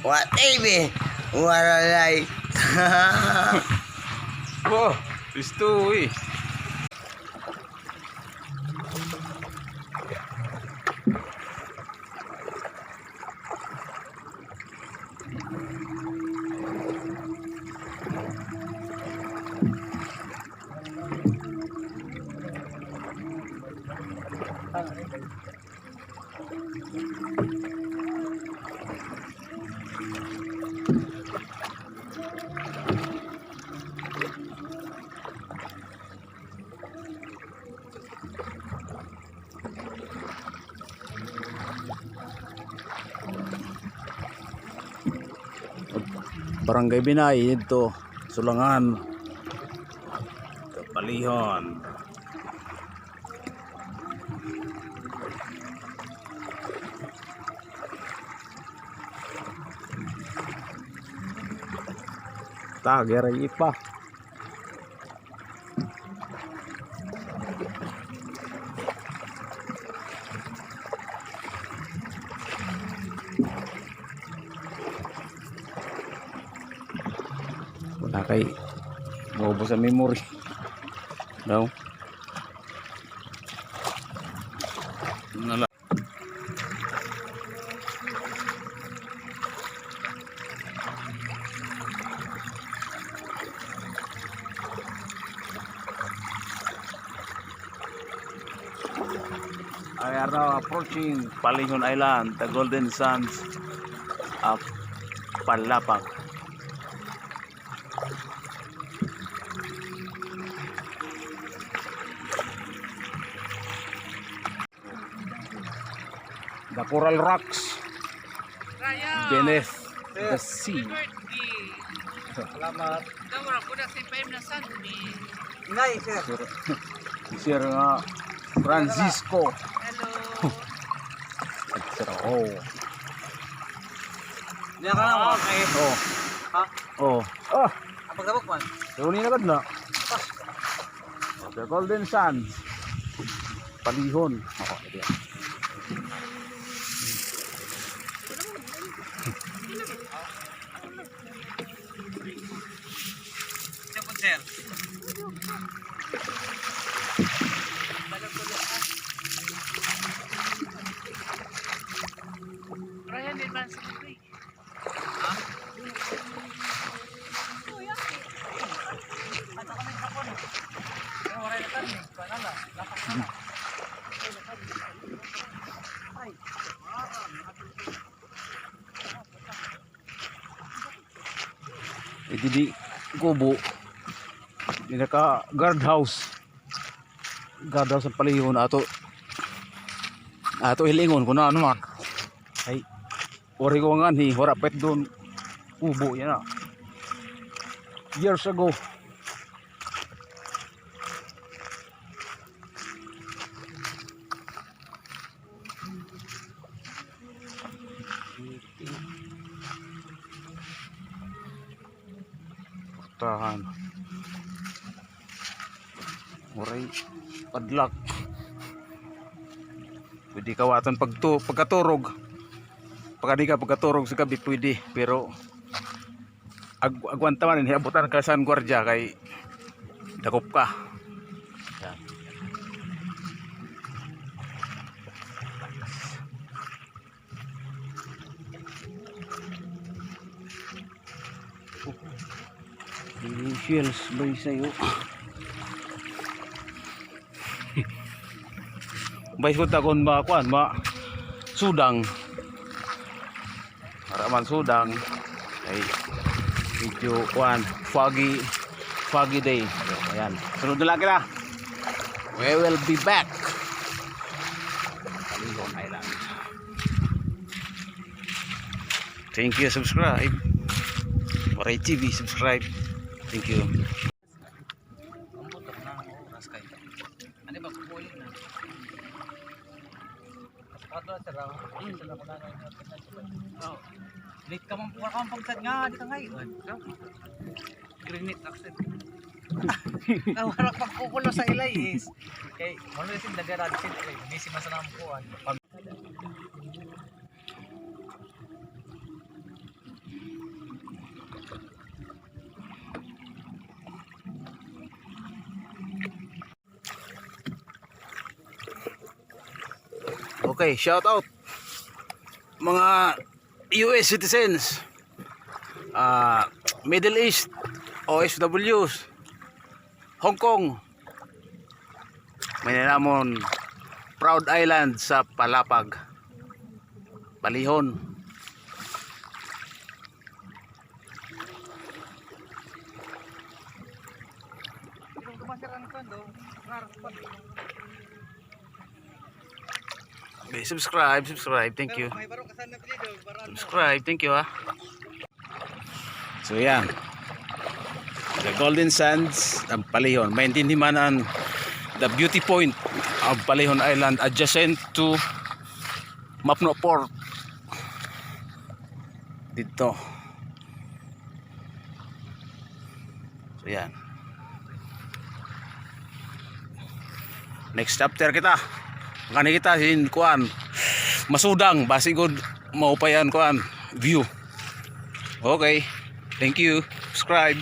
What baby? Walalay. Wah, itu wih. Barangay Binay ito, Sulangan, Kapalihan. Tageray pa. Wala kay maubos ang memory daw. Nala. I are now approaching Palingon Island, the Golden Sands of Palapag. The coral rocks beneath the sea. Salamat. Kamura ko na si Paim na Sunday. Nay, sir. Sir nga Francisco. Hello. Sir, oh. Diyan ka na mga kayo. Oh. Ha? Oh. Ah, Ang pagdabok man. tuloy na kadna. The Golden Sands. Palihon. Oh, ito yan. Diyan po, sir. Ryan din man sa Kuwait. Ito di kubo. Di naka guardhouse. Guardhouse ang palihon ato. Ato hilingon ko na ano man. Ay, ori ko nga ni wala pet doon kubo yan na. Years ago. Tahan. Oray padlak. Pwede kawatan pagkaturog. Pagkadi ka pagkaturog sa gabi pwede, pero agwanta man hiabutan ka sa gwardiya kay dakop ka. Yan. Shells bay sa'yo. Bay ko takon ba kuan ba sudang. Haraman sudang. Ay medyo kuan foggy day. So, ayan. Sunod na lang kita. We will be back. Palingon Island. Thank you, subscribe. Waray TV, subscribe. Thank you. Ano ba kukulit na? Ato sir, sila ko na oh. Late ka man po ka pagsad nga di ka ngayon. Granite accent. Nawala pagkukulo sa ilay is. Kay mo na sin dagara sin ilay. Busy man sa nampuan. Okay, shout out mga US citizens, Middle East, OFWs, Hong Kong, may namon Proud Island sa Palapag, Palihon. Kung kumasarang kondo, harap pa. Okay, subscribe, thank you. May baro kasan na pilido, baran mo. Subscribe, thank you ha. So yan, the Golden Sands ng Palihon. Maintindihan man ang the beauty point of Palihon Island adjacent to Mapno Port. Dito. So yan. Next chapter kita. Kani kita sin kuan masudang basigod maupayan kuan view. Okay. Thank you. Subscribe.